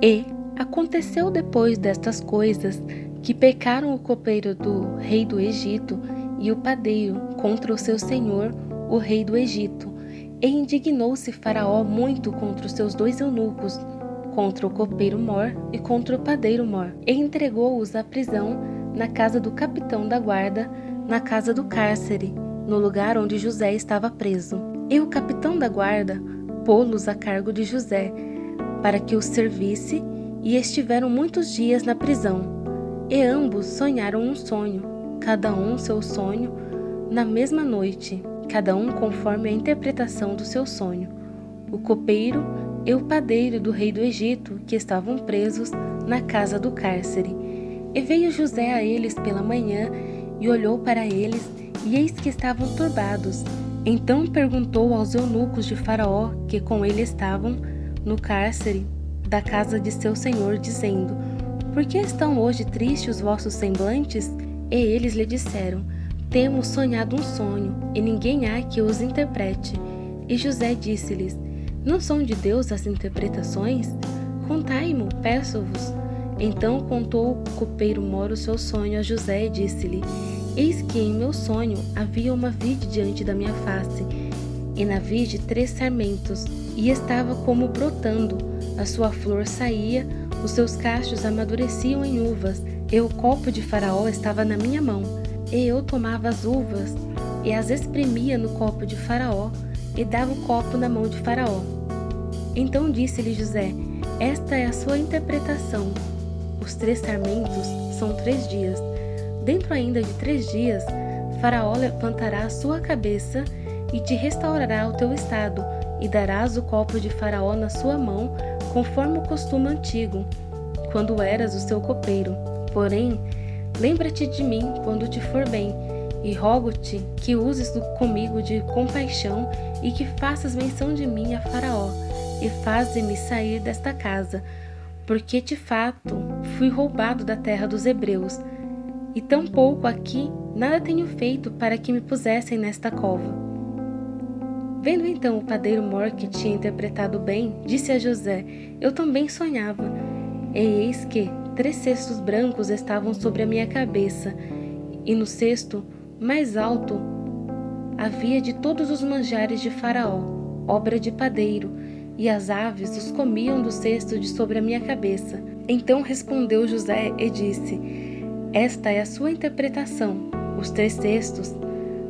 E aconteceu depois destas coisas que pecaram o copeiro do rei do Egito e o padeiro contra o seu senhor, o rei do Egito. E indignou-se Faraó muito contra os seus 2 eunucos, contra o copeiro mor e contra o padeiro mor, e entregou-os à prisão na casa do capitão da guarda, na casa do cárcere, no lugar onde José estava preso. E o capitão da guarda pô-los a cargo de José, para que os servisse, e estiveram muitos dias na prisão. E ambos sonharam um sonho, cada um seu sonho, na mesma noite, cada um conforme a interpretação do seu sonho. O copeiro e o padeiro do rei do Egito, que estavam presos na casa do cárcere. E veio José a eles pela manhã, e olhou para eles, e eis que estavam turbados. Então perguntou aos eunucos de Faraó, que com ele estavam no cárcere da casa de seu senhor, dizendo: Por que estão hoje tristes os vossos semblantes? E eles lhe disseram: Temos sonhado um sonho, e ninguém há que os interprete. E José disse-lhes: Não são de Deus as interpretações? Contai-mo, peço-vos. Então contou o copeiro mor o seu sonho a José e disse-lhe: Eis que em meu sonho havia uma vide diante da minha face, e na vide 3 sarmentos, e estava como brotando, a sua flor saía, os seus cachos amadureciam em uvas, e o copo de Faraó estava na minha mão, e eu tomava as uvas, e as exprimia no copo de Faraó, e dava o copo na mão de Faraó. Então disse-lhe José: Esta é a sua interpretação. Os 3 sarmentos são 3 dias. Dentro ainda de 3 dias, Faraó levantará a sua cabeça e te restaurará o teu estado, e darás o copo de Faraó na sua mão, conforme o costume antigo, quando eras o seu copeiro. Porém, lembra-te de mim quando te for bem, e rogo-te que uses comigo de compaixão e que faças menção de mim a Faraó, e faze-me sair desta casa, porque de fato fui roubado da terra dos hebreus, e tampouco aqui nada tenho feito para que me pusessem nesta cova. Vendo então o padeiro mor que tinha interpretado bem, disse a José: Eu também sonhava, e eis que 3 cestos brancos estavam sobre a minha cabeça, e no cesto mais alto havia de todos os manjares de Faraó, obra de padeiro, e as aves os comiam do cesto de sobre a minha cabeça. Então respondeu José e disse: Esta é a sua interpretação. Os 3 cestos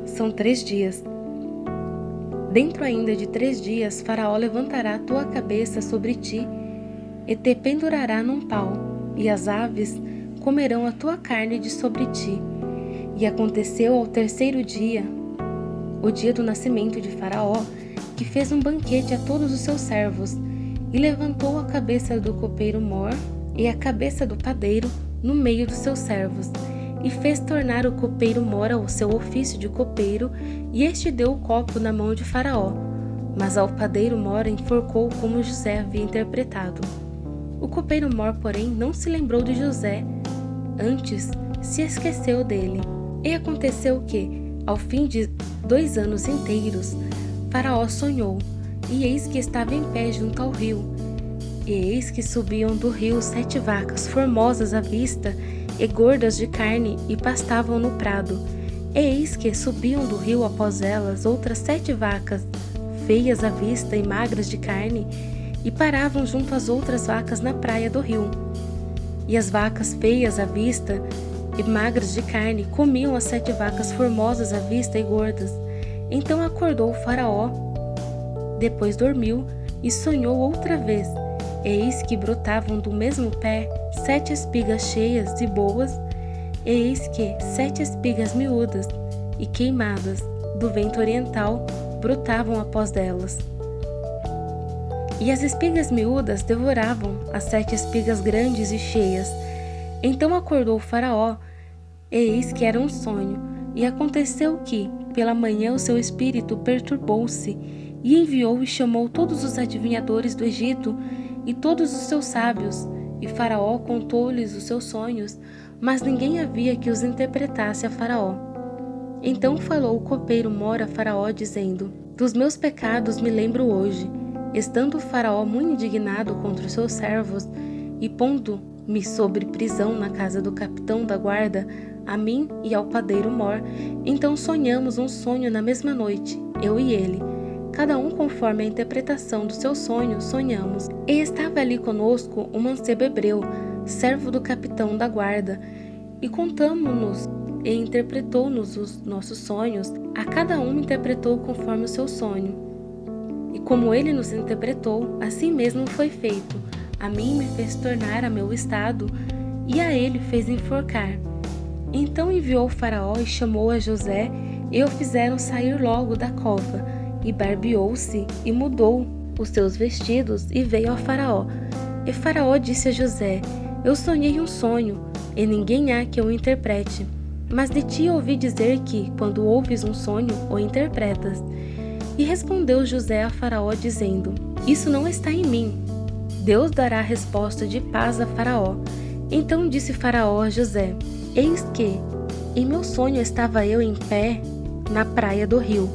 são 3 dias. Dentro ainda de 3 dias, Faraó levantará a tua cabeça sobre ti e te pendurará num pau, e as aves comerão a tua carne de sobre ti. E aconteceu ao 3º dia, o dia do nascimento de Faraó, que fez um banquete a todos os seus servos, e levantou a cabeça do copeiro mor e a cabeça do padeiro no meio dos seus servos, e fez tornar o copeiro mor ao seu ofício de copeiro, e este deu o copo na mão de Faraó. Mas ao padeiro mor enforcou como José havia interpretado. O copeiro mor, porém, não se lembrou de José, antes se esqueceu dele. E aconteceu que, ao fim de 2 anos inteiros, Faraó sonhou, e eis que estava em pé junto ao rio. E eis que subiam do rio 7 vacas formosas à vista, e gordas de carne, e pastavam no prado. E eis que subiam do rio após elas outras 7 vacas, feias à vista e magras de carne, e paravam junto às outras vacas na praia do rio. E as vacas feias à vista e magras de carne comiam as 7 vacas formosas à vista e gordas. Então acordou o Faraó, depois dormiu, e sonhou outra vez. Eis que brotavam do mesmo pé 7 espigas cheias e boas, e eis que 7 espigas miúdas e queimadas do vento oriental brotavam após delas. E as espigas miúdas devoravam as 7 espigas grandes e cheias. Então acordou o Faraó, e eis que era um sonho, e aconteceu que, pela manhã, o seu espírito perturbou-se, e enviou e chamou todos os adivinhadores do Egito e todos os seus sábios, e Faraó contou-lhes os seus sonhos, mas ninguém havia que os interpretasse a Faraó. Então falou o copeiro mor a Faraó, dizendo: Dos meus pecados me lembro hoje. Estando o Faraó muito indignado contra os seus servos, e pondo-me sobre prisão na casa do capitão da guarda, a mim e ao padeiro Mor, então sonhamos um sonho na mesma noite, eu e ele. Cada um conforme a interpretação do seu sonho, sonhamos. E estava ali conosco um mancebo hebreu, servo do capitão da guarda, e contamo-nos e interpretou-nos os nossos sonhos. A cada um interpretou conforme o seu sonho. E como ele nos interpretou, assim mesmo foi feito. A mim me fez tornar a meu estado, e a ele fez enforcar. Então enviou o faraó e chamou a José, e o fizeram sair logo da cova, e barbeou-se, e mudou os seus vestidos, e veio ao faraó. E faraó disse a José: Eu sonhei um sonho, e ninguém há que o interprete. Mas de ti ouvi dizer que, quando ouves um sonho, o interpretas. E respondeu José a faraó, dizendo: Isso não está em mim. Deus dará resposta de paz a faraó. Então disse faraó a José: Eis que, em meu sonho estava eu em pé na praia do rio.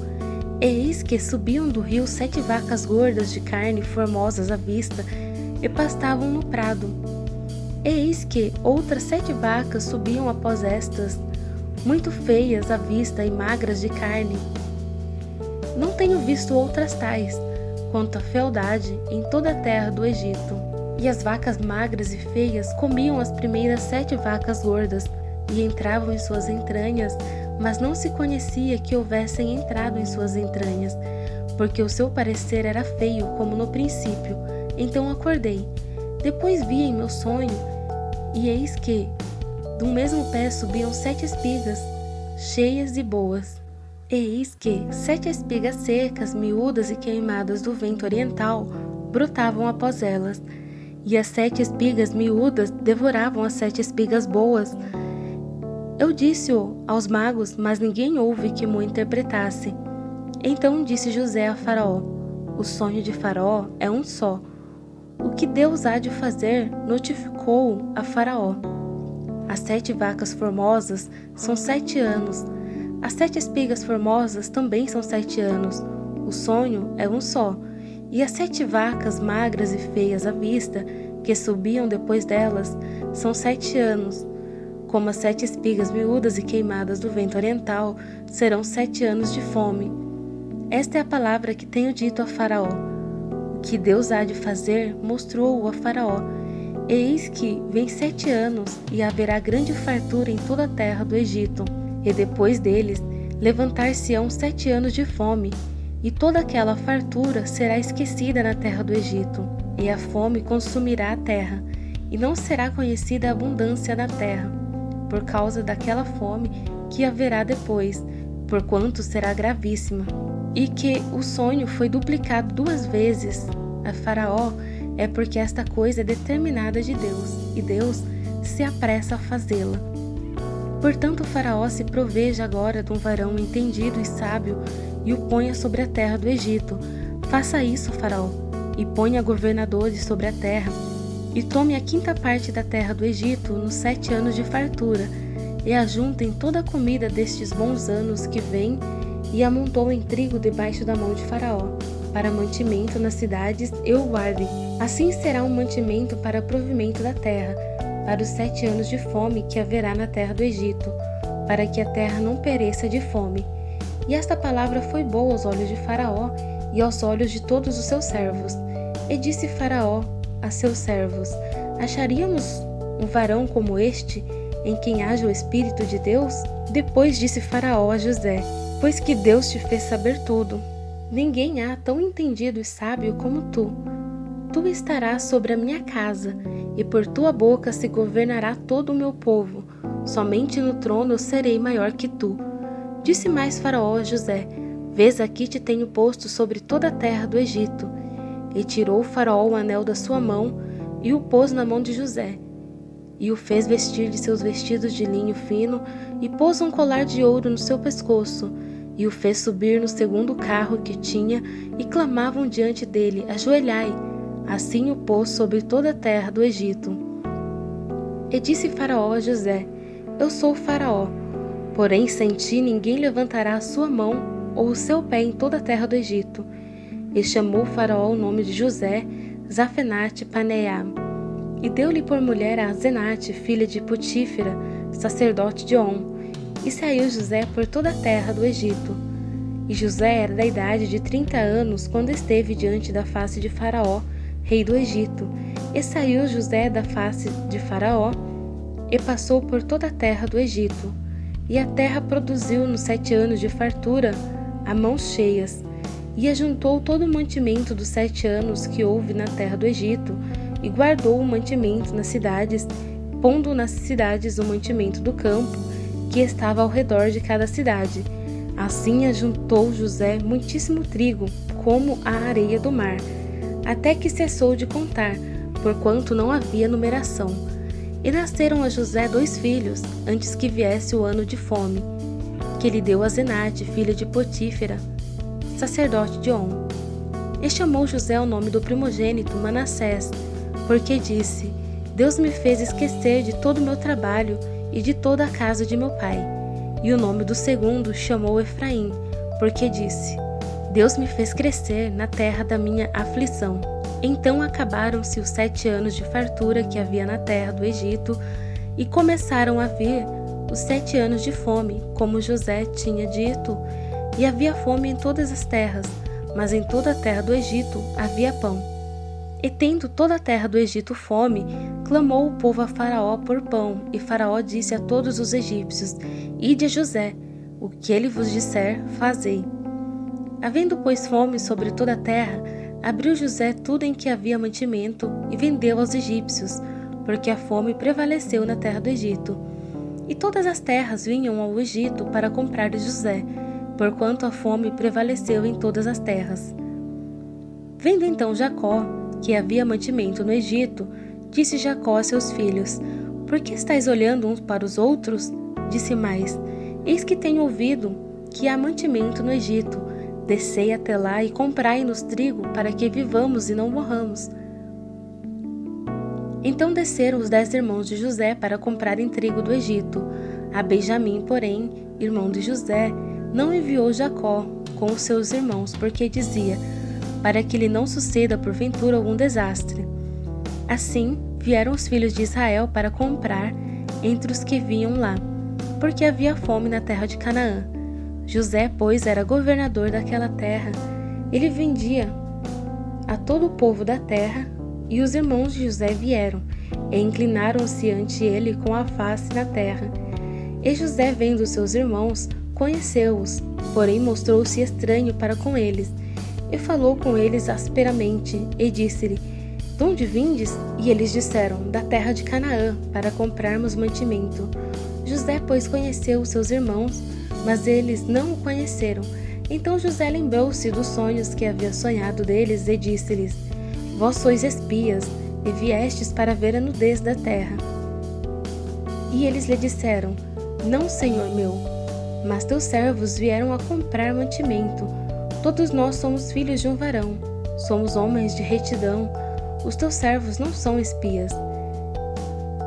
E eis que subiam do rio 7 vacas gordas de carne, formosas à vista, e pastavam no prado. E eis que outras 7 vacas subiam após estas, muito feias à vista e magras de carne. Não tenho visto outras tais, quanto à fealdade em toda a terra do Egito. E as vacas magras e feias comiam as primeiras 7 vacas gordas, e entravam em suas entranhas, mas não se conhecia que houvessem entrado em suas entranhas, porque o seu parecer era feio como no princípio. Então acordei. Depois vi em meu sonho, e eis que, do mesmo pé subiam 7 espigas, cheias e boas. E eis que 7 espigas secas, miúdas e queimadas do vento oriental, brotavam após elas, e as 7 espigas miúdas devoravam as 7 espigas boas. Eu disse-o aos magos, mas ninguém houve que mo interpretasse. Então disse José a faraó: O sonho de faraó é um só. O que Deus há de fazer, notificou a faraó. As 7 vacas formosas são 7 anos. As 7 espigas formosas também são 7 anos. O sonho é um só. E as 7 vacas magras e feias à vista, que subiam depois delas, são 7 anos. Como as 7 espigas miúdas e queimadas do vento oriental, serão 7 anos de fome. Esta é a palavra que tenho dito a faraó. O que Deus há de fazer, mostrou-o a faraó. Eis que vem 7 anos, e haverá grande fartura em toda a terra do Egito. E depois deles, levantar-se-ão 7 anos de fome, e toda aquela fartura será esquecida na terra do Egito. E a fome consumirá a terra, e não será conhecida a abundância da terra, por causa daquela fome que haverá depois, porquanto será gravíssima. E que o sonho foi duplicado 2 vezes a faraó, é porque esta coisa é determinada de Deus, e Deus se apressa a fazê-la. Portanto, o faraó se proveja agora de um varão entendido e sábio, e o ponha sobre a terra do Egito. Faça isso, faraó, e ponha governadores sobre a terra, e tome a 5ª parte da terra do Egito nos 7 anos de fartura, e ajuntem toda a comida destes bons anos que vêm, e amontoem trigo debaixo da mão de faraó, para mantimento nas cidades e o guardem. Assim será um mantimento para provimento da terra, para os 7 anos de fome que haverá na terra do Egito, para que a terra não pereça de fome. E esta palavra foi boa aos olhos de Faraó e aos olhos de todos os seus servos. E disse Faraó a seus servos: Acharíamos um varão como este, em quem haja o Espírito de Deus? Depois disse Faraó a José: Pois que Deus te fez saber tudo, ninguém há tão entendido e sábio como tu. Tu estarás sobre a minha casa, e por tua boca se governará todo o meu povo. Somente no trono eu serei maior que tu. Disse mais Faraó a José: Vês, aqui te tenho posto sobre toda a terra do Egito. E tirou o Faraó o anel da sua mão, e o pôs na mão de José. E o fez vestir de seus vestidos de linho fino, e pôs um colar de ouro no seu pescoço, e o fez subir no 2º carro que tinha, e clamavam diante dele: Ajoelhai! Assim o pôs sobre toda a terra do Egito. E disse Faraó a José: Eu sou o Faraó, porém sem ti ninguém levantará a sua mão ou o seu pé em toda a terra do Egito. E chamou Faraó o nome de José Zafenate Paneá. e deu-lhe por mulher a Asenate, filha de Potífera, sacerdote de On. E saiu José por toda a terra do Egito. E José era da idade de 30 anos quando esteve diante da face de Faraó, rei do Egito. E saiu José da face de Faraó e passou por toda a terra do Egito. E a terra produziu nos 7 anos de fartura a mãos cheias. E ajuntou todo o mantimento dos 7 anos que houve na terra do Egito, e guardou o mantimento nas cidades, pondo nas cidades o mantimento do campo, que estava ao redor de cada cidade. Assim ajuntou José muitíssimo trigo, como a areia do mar, até que cessou de contar, porquanto não havia numeração. E nasceram a José 2 filhos, antes que viesse o ano de fome, que lhe deu Asenate, filha de Potífera, sacerdote de On. E chamou José o nome do primogênito Manassés, porque disse: Deus me fez esquecer de todo o meu trabalho e de toda a casa de meu pai. E o nome do segundo chamou Efraim, porque disse: Deus me fez crescer na terra da minha aflição. Então acabaram-se os 7 anos de fartura que havia na terra do Egito, e começaram a vir os 7 anos de fome, como José tinha dito. E havia fome em todas as terras, mas em toda a terra do Egito havia pão. E tendo toda a terra do Egito fome, clamou o povo a Faraó por pão, e Faraó disse a todos os egípcios: Ide a José, o que ele vos disser, fazei. Havendo, pois, fome sobre toda a terra, abriu José tudo em que havia mantimento, e vendeu aos egípcios, porque a fome prevaleceu na terra do Egito. E todas as terras vinham ao Egito para comprar de José, porquanto a fome prevaleceu em todas as terras. Vendo então Jacó que havia mantimento no Egito, disse Jacó a seus filhos: Por que estáis olhando uns para os outros? Disse mais: Eis que tenho ouvido que há mantimento no Egito. Descei até lá e comprai-nos trigo, para que vivamos e não morramos. Então desceram os 10 irmãos de José para comprarem trigo do Egito. A Benjamim, porém, irmão de José, não enviou Jacó com os seus irmãos, porque dizia: para que lhe não suceda porventura algum desastre. Assim vieram os filhos de Israel para comprar entre os que vinham lá, porque havia fome na terra de Canaã. José, pois, era governador daquela terra. Ele vendia a todo o povo da terra, e os irmãos de José vieram, e inclinaram-se ante ele com a face na terra. E José, vendo seus irmãos, conheceu-os, porém mostrou-se estranho para com eles, e falou com eles asperamente, e disse-lhe: De onde vindes? E eles disseram: Da terra de Canaã, para comprarmos mantimento. José, pois, conheceu os seus irmãos, mas eles não o conheceram. Então José lembrou-se dos sonhos que havia sonhado deles, e disse-lhes: Vós sois espias, e viestes para ver a nudez da terra. E eles lhe disseram: Não, senhor meu, mas teus servos vieram a comprar mantimento. Todos nós somos filhos de um varão, somos homens de retidão, os teus servos não são espias.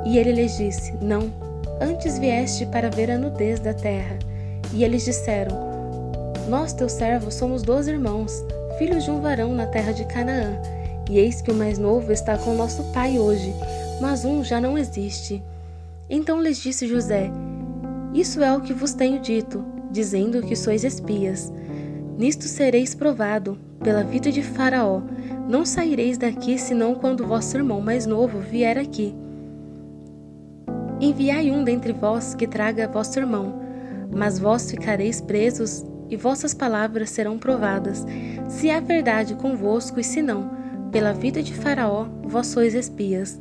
E ele lhes disse: Não, antes vieste para ver a nudez da terra. E eles disseram: Nós, teus servos, somos 12 irmãos, filhos de um varão na terra de Canaã, e eis que o mais novo está com nosso pai hoje, mas um já não existe. Então lhes disse José: Isso é o que vos tenho dito, dizendo que sois espias. Nisto sereis provado, pela vida de Faraó. Não saireis daqui, senão quando vosso irmão mais novo vier aqui. Enviai um dentre vós que traga vosso irmão, mas vós ficareis presos, e vossas palavras serão provadas, se há verdade convosco, e se não, pela vida de Faraó, vós sois espias.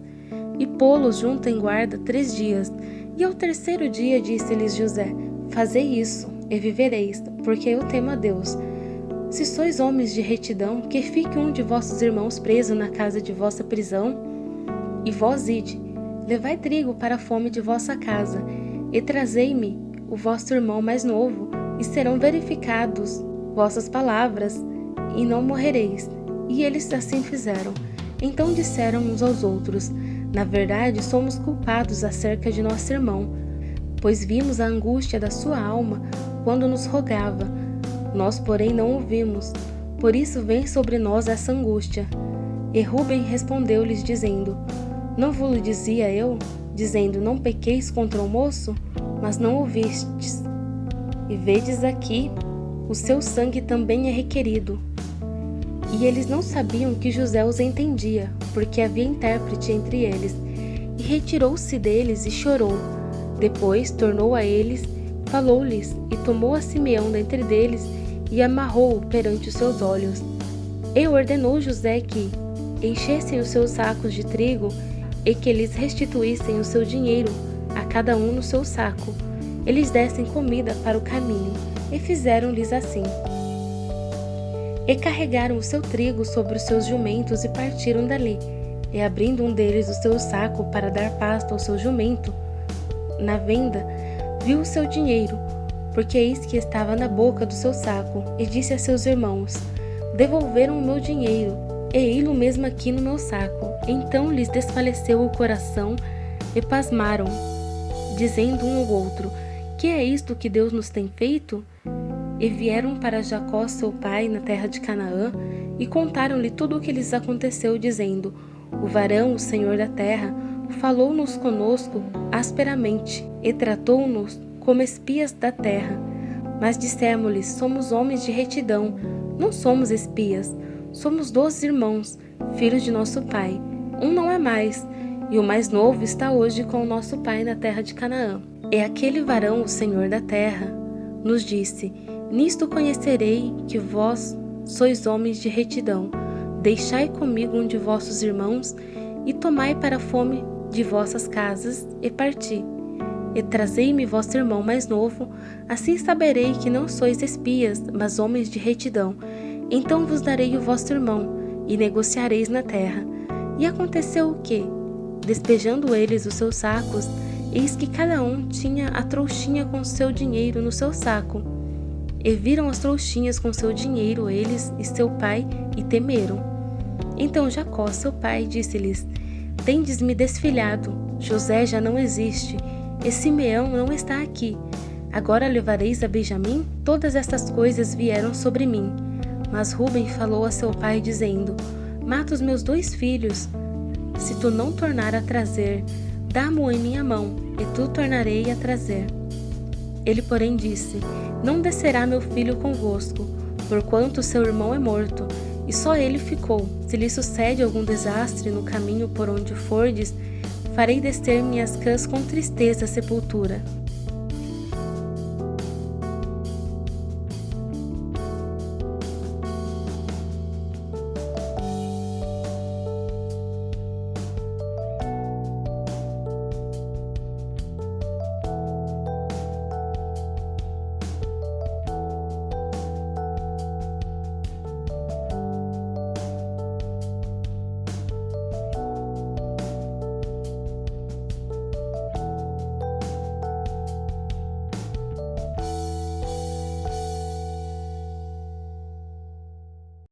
E pô-los junto em guarda 3 dias, e ao 3º dia disse-lhes José: Fazei isso, e vivereis, porque eu temo a Deus. Se sois homens de retidão, que fique um de vossos irmãos preso na casa de vossa prisão. E vós ide, levai trigo para a fome de vossa casa, e trazei-me o vosso irmão mais novo, e serão verificados vossas palavras, e não morrereis. E eles assim fizeram. Então disseram uns aos outros: Na verdade, somos culpados acerca de nosso irmão, pois vimos a angústia da sua alma quando nos rogava. Nós, porém, não o vimos, por isso vem sobre nós essa angústia. E Ruben respondeu-lhes, dizendo: Não vos dizia eu, dizendo, não pequeis contra o moço? Mas não ouvistes. E vedes aqui, o seu sangue também é requerido. E eles não sabiam que José os entendia, porque havia intérprete entre eles. E retirou-se deles e chorou. Depois tornou a eles, falou-lhes, e tomou a Simeão dentre deles, e amarrou-o perante os seus olhos. E ordenou José que enchessem os seus sacos de trigo, e que lhes restituíssem o seu dinheiro, a cada um no seu saco. Eles dessem comida para o caminho, e fizeram-lhes assim. E carregaram o seu trigo sobre os seus jumentos e partiram dali. E abrindo um deles o seu saco para dar pasto ao seu jumento, na venda, viu o seu dinheiro, porque eis que estava na boca do seu saco, e disse a seus irmãos: devolveram o meu dinheiro, e ei-lo mesmo aqui no meu saco. Então lhes desfaleceu o coração, e pasmaram, dizendo um ao outro: que é isto que Deus nos tem feito? E vieram para Jacó seu pai na terra de Canaã, e contaram-lhe tudo o que lhes aconteceu, dizendo: o varão, o senhor da terra, falou-nos conosco asperamente, e tratou-nos como espias da terra. Mas dissemos-lhes: somos homens de retidão, não somos espias, somos 12 irmãos, filhos de nosso pai. Um não é mais, e o mais novo está hoje com o nosso pai na terra de Canaã. E aquele varão, o senhor da terra, nos disse: nisto conhecerei que vós sois homens de retidão. Deixai comigo um de vossos irmãos, e tomai para a fome de vossas casas, e parti. E trazei-me vosso irmão mais novo, assim saberei que não sois espias, mas homens de retidão. Então vos darei o vosso irmão, e negociareis na terra. E aconteceu o que, despejando eles os seus sacos, eis que cada um tinha a trouxinha com seu dinheiro no seu saco. E viram as trouxinhas com seu dinheiro eles e seu pai, e temeram. Então Jacó, seu pai, disse-lhes: tendes-me desfilhado, José já não existe, e Simeão não está aqui. Agora levareis a Benjamim? Todas estas coisas vieram sobre mim. Mas Rúben falou a seu pai, dizendo: mata os meus 2 filhos. Se tu não tornar a trazer, dá-mo em minha mão, e tu tornarei a trazer. Ele, porém, disse: não descerá meu filho convosco, porquanto seu irmão é morto, e só ele ficou. Se lhe sucede algum desastre no caminho por onde fordes, farei descer minhas cãs com tristeza à sepultura.